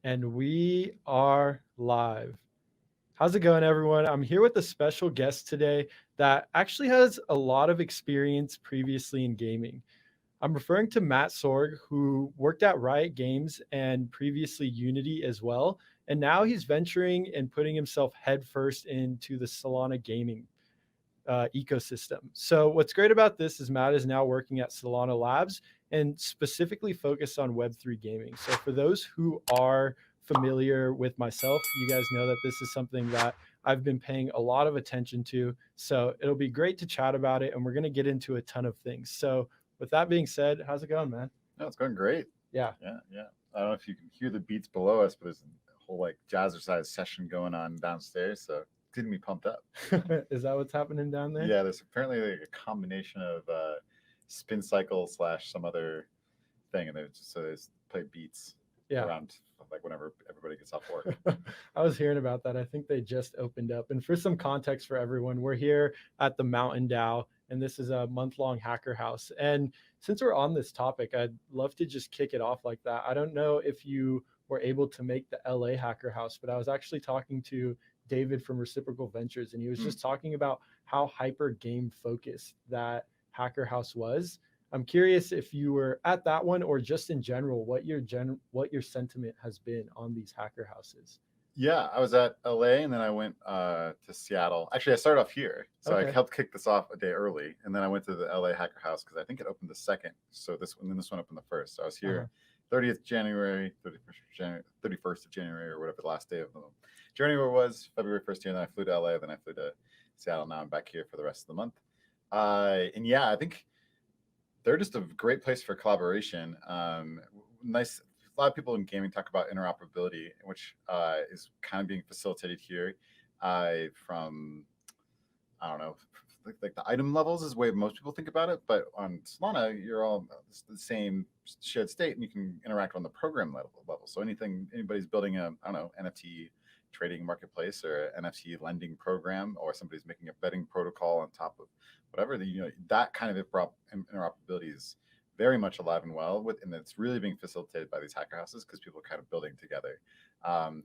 And we are live. How's it going, everyone? I'm here with a special guest today that actually has a lot of experience previously in gaming. I'm referring to Matt Sorg, who worked at Riot Games and previously Unity as well. And now he's venturing and putting himself headfirst into the Solana gaming ecosystem. So, what's great about this is Matt is now working at Solana Labs and specifically focused on Web3 gaming. So, for those who are familiar with myself, you guys know that this is something that I've been paying a lot of attention to. So, it'll be great to chat about it, and we're going to get into a ton of things. So, with that being said, how's it going, man? No, it's going great. Yeah. Yeah. I don't know if you can hear the beats below us, but there's a whole like jazzercise session going on downstairs, so it's getting me pumped up. Is that what's happening down there? Yeah, there's apparently like a combination of spin cycle slash some other thing, and there's play beats Yeah. around like whenever everybody gets off work. I was hearing about that. I think they just opened up. And for some context for everyone, we're here at the Mountain Dow, and this is a month-long hacker house. And since we're on this topic, I'd love to just kick it off like that. I don't know if you were able to make the LA hacker house, but I was actually talking to David from Reciprocal Ventures, and he was Hmm. just talking about how hyper game focused that hacker house was. I'm curious if you were at that one or just in general, what your sentiment has been on these hacker houses. Yeah, I was at LA and then I went to Seattle. Actually, I started off here, so I Okay. helped kick this off a day early, and then I went to the LA Hacker House because I think it opened the second. So this one opened the first. So I was Uh-huh. here 30th January, 31st of January, or whatever the last day of the January was, February 1st here, and then I flew to LA, then I flew to Seattle. Now I'm back here for the rest of the month. And yeah, I think they're just a great place for collaboration. Nice. A lot of people in gaming talk about interoperability, which is kind of being facilitated here from I don't know, like the item levels is the way most people think about it. But on Solana, you're all the same shared state, and you can interact on the program level. So anybody's building a I don't know NFT trading marketplace or an NFT lending program, or somebody's making a betting protocol on top of whatever, that kind of interoperability is very much alive and well with, and it's really being facilitated by these hacker houses because people are kind of building together.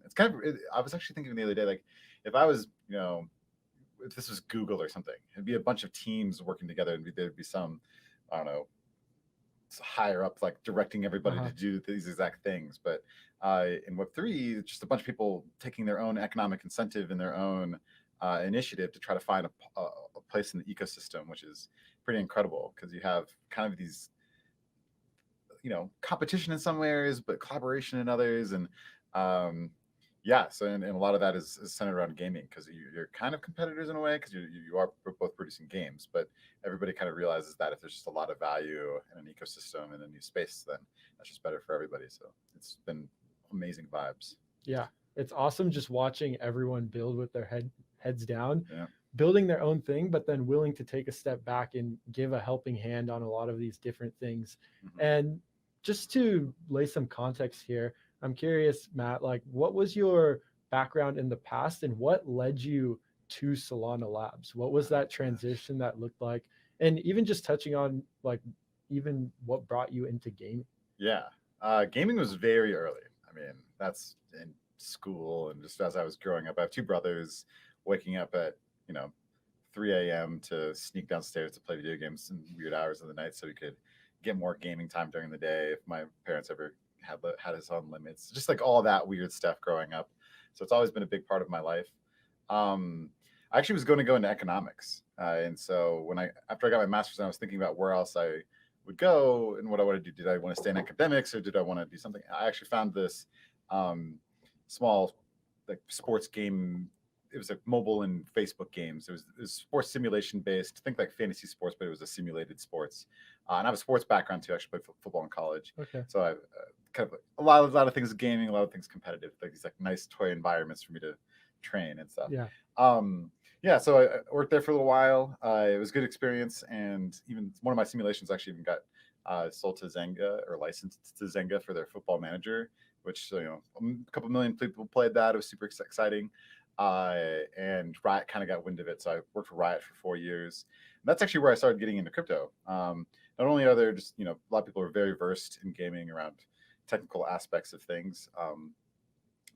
It's kind of. I was actually thinking the other day, like if I was, if this was Google or something, it'd be a bunch of teams working together, and there'd be some, I don't know, higher up like directing everybody Uh-huh. to do these exact things. But in Web3, it's just a bunch of people taking their own economic incentive and their own initiative to try to find a place in the ecosystem, which is pretty incredible because you have kind of these, competition in some areas, but collaboration in others. And yeah, so and a lot of that is centered around gaming because you're kind of competitors in a way because you are both producing games, but everybody kind of realizes that if there's just a lot of value in an ecosystem and a new space, then that's just better for everybody. So it's been amazing vibes. Yeah. It's awesome just watching everyone build with their heads down, Yeah. building their own thing, but then willing to take a step back and give a helping hand on a lot of these different things. Hmm. And just to lay some context here, I'm curious, Matt, like what was your background in the past and what led you to Solana Labs? What was Oh that gosh. transition that looked like? And even just touching on like even what brought you into gaming. Yeah. Gaming was very early. I mean, that's in school and just as I was growing up. I have two brothers waking up at, you know, 3 a.m. to sneak downstairs to play video games in weird hours of the night so we could get more gaming time during the day if my parents ever had us on limits. Just like all that weird stuff growing up. So it's always been a big part of my life. I actually was going to go into economics. And so after I got my master's, I was thinking about where else I would go and what I want to do. Did I want to stay in academics or did I want to do something? I actually found this small like sports game. It was like mobile and Facebook games. It was sports simulation based. Think like fantasy sports, but it was a simulated sports. And I have a sports background too. I actually played football in college, Okay. so I kind of a lot of things gaming, a lot of things competitive. Like these like nice toy environments for me to train and stuff. Yeah. Yeah, so I worked there for a little while. It was a good experience, and even one of my simulations actually even got sold to Zynga or licensed to Zynga for their football manager, which a couple million people played that. It was super exciting, and Riot kind of got wind of it, so I worked for Riot for 4 years. And that's actually where I started getting into crypto. Not only are there just a lot of people are very versed in gaming around technical aspects of things.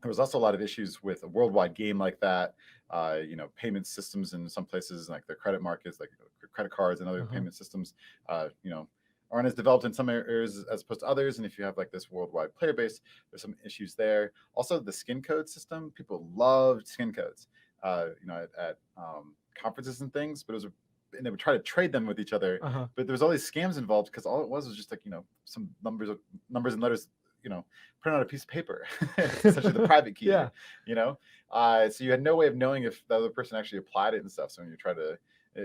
There was also a lot of issues with a worldwide game like that. Payment systems in some places, like their credit markets, like credit cards and other Uh-huh. payment systems, aren't as developed in some areas as opposed to others. And if you have like this worldwide player base, there's some issues there. Also, the skin code system, people loved skin codes, at conferences and things, but and they would try to trade them with each other, Uh-huh. but there was all these scams involved because all it was just like some numbers and letters, print on a piece of paper. It's essentially the private key, Yeah. you know. So you had no way of knowing if the other person actually applied it and stuff. So when you try to,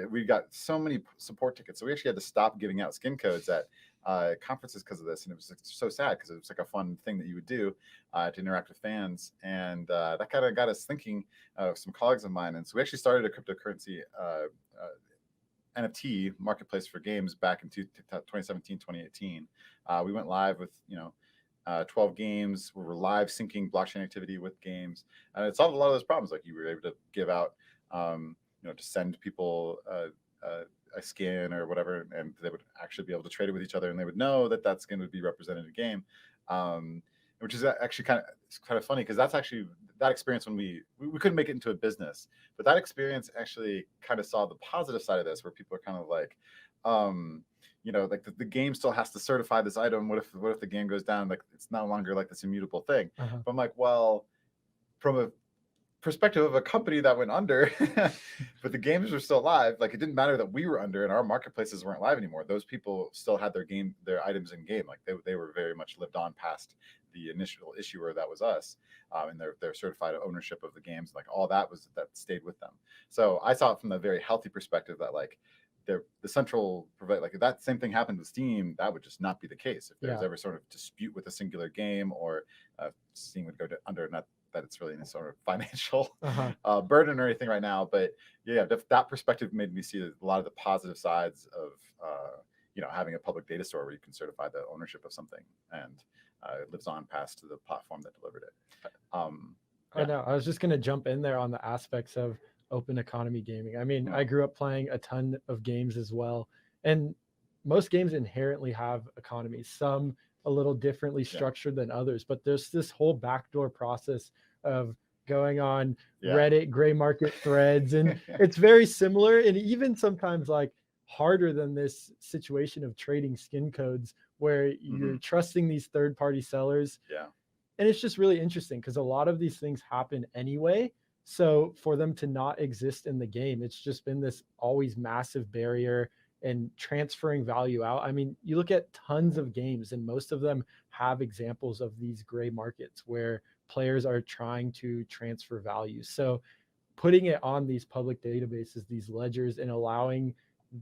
we got so many support tickets, so we actually had to stop giving out skin codes at conferences because of this, and it was so sad because it was like a fun thing that you would do to interact with fans, and that kind of got us thinking. Some colleagues of mine, and so we actually started a cryptocurrency NFT marketplace for games back in 2017, 2018. We went live with 12 games. We were live syncing blockchain activity with games, and it solved a lot of those problems. Like you were able to give out, to send people a skin or whatever, and they would actually be able to trade it with each other, and they would know that that skin would be represented in a game. Which is actually kind of funny because that's actually that experience when we couldn't make it into a business, but that experience actually kind of saw the positive side of this, where people are kind of like, like the game still has to certify this item. What if the game goes down? Like it's no longer like this immutable thing. Uh-huh. But I'm like, well, from a perspective of a company that went under, but the games were still live. Like it didn't matter that we were under and our marketplaces weren't live anymore. Those people still had their items in game. Like they were very much lived on past the initial issuer that was us, and their certified ownership of the games. Like all that stayed with them. So I saw it from a very healthy perspective that like the central provide, like if that same thing happened with Steam, that would just not be the case. If there's Yeah. ever sort of dispute with a singular game, or Steam would go under, not that it's really any sort of financial Uh-huh. burden or anything right now. But yeah, that perspective made me see a lot of the positive sides of having a public data store where you can certify the ownership of something, and it lives on past to the platform that delivered it. I Yeah. know. I was just going to jump in there on the aspects of open economy gaming. I mean, I No. grew up playing a ton of games as well. And most games inherently have economies, some a little differently Yeah. structured than others. But there's this whole backdoor process of going on Yeah. Reddit, gray market threads. And it's very similar. And even sometimes like harder than this situation of trading skin codes where you're trusting these third party sellers, Yeah. and it's just really interesting because a lot of these things happen anyway. So for them to not exist in the game, it's just been this always massive barrier and transferring value out. I mean, you look at tons of games and most of them have examples of these gray markets where players are trying to transfer value. So putting it on these public databases, these ledgers, and allowing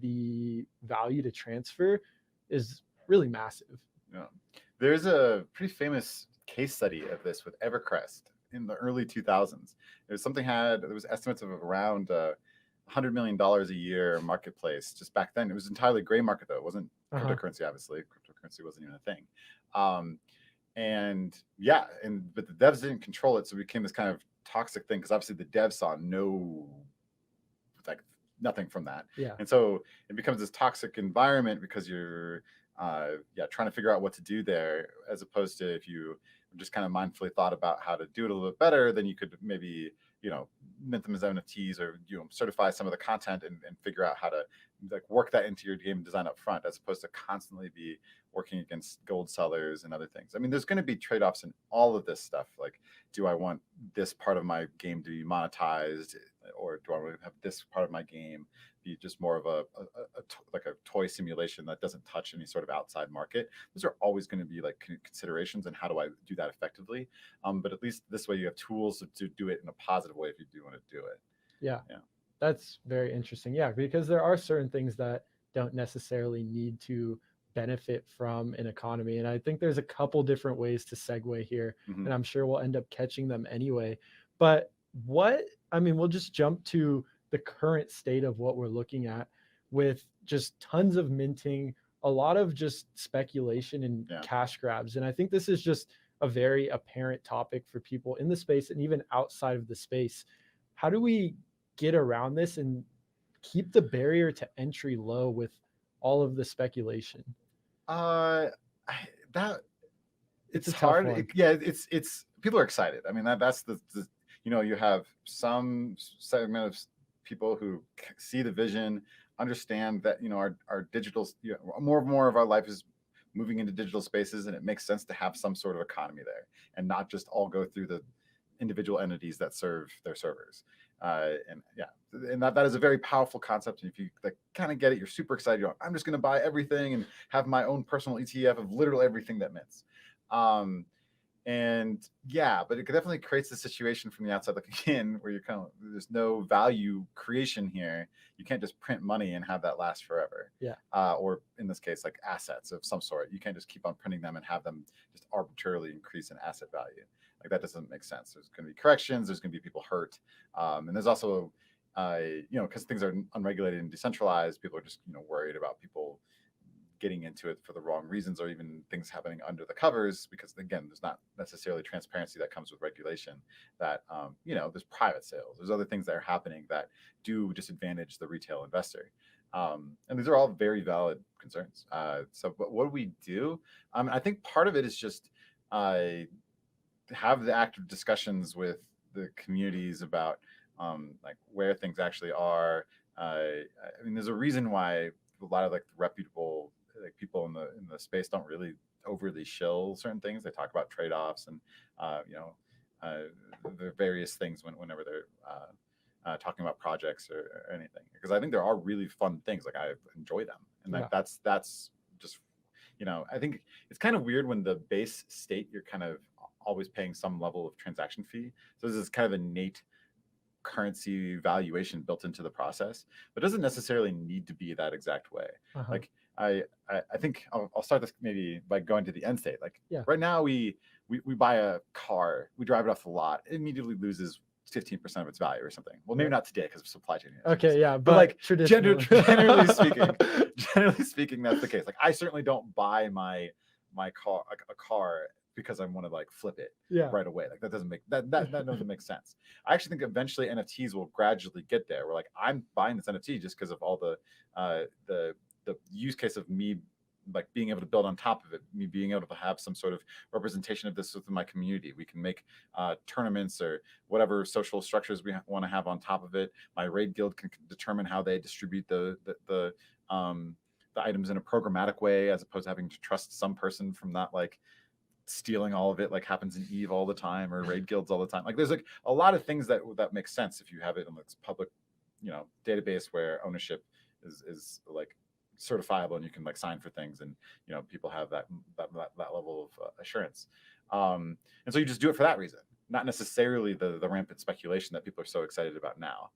the value to transfer is really massive. Yeah. There's a pretty famous case study of this with Evercrest in the early 2000s. There was estimates of around $100 million a year marketplace just back then. It was entirely gray market though. It wasn't Uh-huh. cryptocurrency, obviously. Cryptocurrency wasn't even a thing. And yeah, but the devs didn't control it, so it became this kind of toxic thing because obviously the devs saw like nothing from that. Yeah. And so it becomes this toxic environment because you're trying to figure out what to do there, as opposed to if you just kind of mindfully thought about how to do it a little bit better, then you could maybe mint them as NFTs, or certify some of the content and figure out how to like work that into your game design up front, as opposed to constantly be working against gold sellers and other things. I mean, there's going to be trade-offs in all of this stuff. Like, do I want this part of my game to be monetized, or do I want to have this part of my game be just more of like a toy simulation that doesn't touch any sort of outside market? Those are always going to be like considerations, and how do I do that effectively? But at least this way you have tools to do it in a positive way if you do want to do it. Yeah. Yeah. That's very interesting. Yeah, because there are certain things that don't necessarily need to benefit from an economy. And I think there's a couple different ways to segue here, Mm-hmm. and I'm sure we'll end up catching them anyway. But I mean, we'll just jump to the current state of what we're looking at with just tons of minting, a lot of just speculation and Yeah. cash grabs. And I think this is just a very apparent topic for people in the space and even outside of the space. How do we get around this and keep the barrier to entry low with all of the speculation? Uh, that It's it's a tough hard. one. Yeah, it's people are excited. I mean, that's the you have some segment of people who see the vision, understand that our digital, more and more of our life is moving into digital spaces, and it makes sense to have some sort of economy there and not just all go through the individual entities that serve their servers. And yeah, and that is a very powerful concept. And if you like kind of get it, you're super excited. You're like, I'm just going to buy everything and have my own personal ETF of literally everything that mints. Um, and yeah, but it definitely creates the situation from the outside looking in where you're kind of, there's no value creation here. You can't just print money and have that last forever. Yeah. Or in this case, like assets of some sort. You can't just keep on printing them and have them just arbitrarily increase in asset value. Like that doesn't make sense. There's going to be corrections. There's going to be people hurt, and there's also, because things are unregulated and decentralized, people are just worried about people getting into it for the wrong reasons, or even things happening under the covers, because again, there's not necessarily transparency that comes with regulation. That there's private sales, there's other things that are happening that do disadvantage the retail investor. And these are all very valid concerns. But what do we do? I think part of it is just have the active discussions with the communities about like where things actually are. I mean, there's a reason why a lot of like reputable like people in the space don't really overly shill certain things. They talk about trade-offs and the various things whenever they're talking about projects or anything, because I think there are really fun things. Like I enjoy them, and like that's just I think it's kind of weird when the base state you're kind of always paying some level of transaction fee. So this is kind of innate currency valuation built into the process, but it doesn't necessarily need to be that exact way. Like I think I'll start this maybe by going to the end state. Like right now we buy a car, we drive it off the lot, it immediately loses 15% of its value or something. Well, maybe not today because of supply chain issues. Okay, yeah, but like traditionally, generally speaking, that's the case. Like I certainly don't buy my car, like a car, because I want to like flip it right away. Like that doesn't make that doesn't make sense. I actually think eventually NFTs will gradually get there. Where like I'm buying this NFT just because of all the use case of me like being able to build on top of it, me being able to have some sort of representation of this within my community. We can make tournaments or whatever social structures we want to have on top of it. My raid guild can determine how they distribute the items in a programmatic way, as opposed to having to trust some person from not like stealing all of it, like happens in Eve all the time, or raid guilds all the time. Like there's like a lot of things that make sense if you have it in this public database where ownership is like certifiable and you can like sign for things, and people have that level of assurance, and so you just do it for that reason, not necessarily the rampant speculation that people are so excited about now.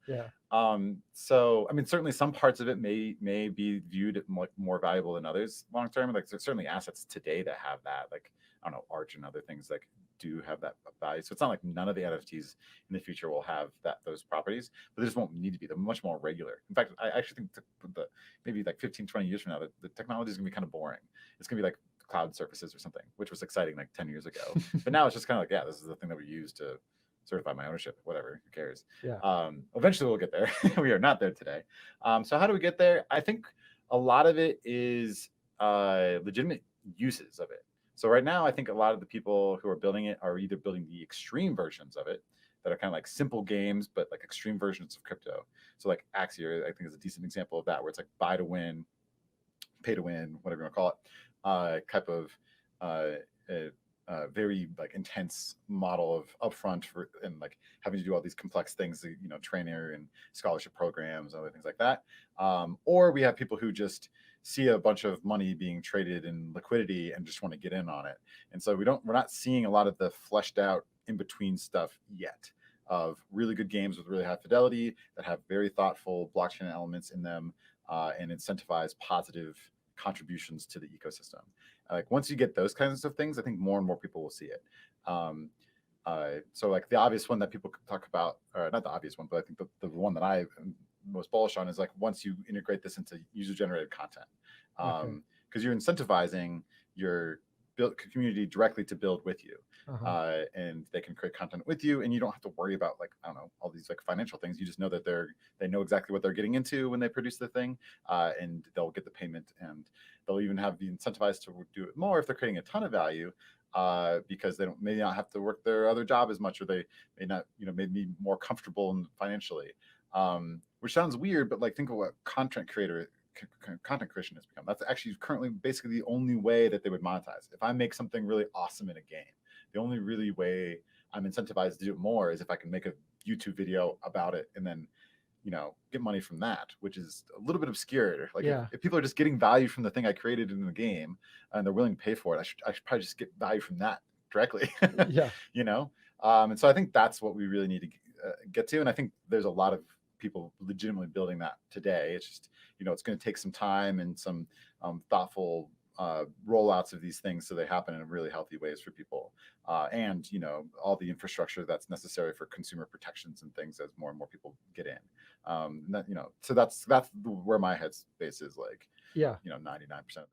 So I mean, certainly some parts of it may be viewed like more valuable than others long term. Like there's certainly assets today that have that, like I don't know, Arch and other things like do have that value. So it's not like none of the NFTs in the future will have those properties, but they just won't need to be. They're much more regular. In fact, I actually think maybe like 15, 20 years from now, the technology is going to be kind of boring. It's going to be like cloud services or something, which was exciting like 10 years ago. But now it's just kind of like, yeah, this is the thing that we use to certify my ownership, whatever, who cares? Eventually we'll get there. We are not there today. So how do we get there? I think a lot of it is legitimate uses of it. So right now, I think a lot of the people who are building it are either building the extreme versions of it that are kind of like simple games, but like extreme versions of crypto. So like Axior, I think is a decent example of that, where it's like buy to win, pay to win, whatever you want to call it, type of very like intense model of upfront and like having to do all these complex things, trainer and scholarship programs, other things like that. Or we have people who just see a bunch of money being traded in liquidity and just want to get in on it. And so we're not seeing a lot of the fleshed out in between stuff yet of really good games with really high fidelity that have very thoughtful blockchain elements in them, and incentivize positive contributions to the ecosystem. Like once you get those kinds of things, I think more and more people will see it. So like the obvious one that people talk about, or not the obvious one, but I think the one that I am most bullish on is like once you integrate this into user-generated content, because you're incentivizing your community directly to build with you, and they can create content with you, and you don't have to worry about like, I don't know, all these like financial things. You just know that they know exactly what they're getting into when they produce the thing, and they'll get the payment, and they'll even have the incentivized to do it more if they're creating a ton of value. because they don't maybe not have to work their other job as much, or they may not, may be more comfortable and financially. Which sounds weird, but like think of what content creation has become. That's actually currently basically the only way that they would monetize. If I make something really awesome in a game, the only really way I'm incentivized to do it more is if I can make a YouTube video about it and then get money from that, which is a little bit obscure. Like Yeah. if people are just getting value from the thing I created in the game and they're willing to pay for it, I should probably just get value from that directly. Yeah. And so I think that's what we really need to get to. And I think there's a lot of people legitimately building that today. It's just, it's going to take some time and some thoughtful rollouts of these things so they happen in really healthy ways for people, and all the infrastructure that's necessary for consumer protections and things as more and more people get in. So that's where my headspace is, like, Yeah. 99%.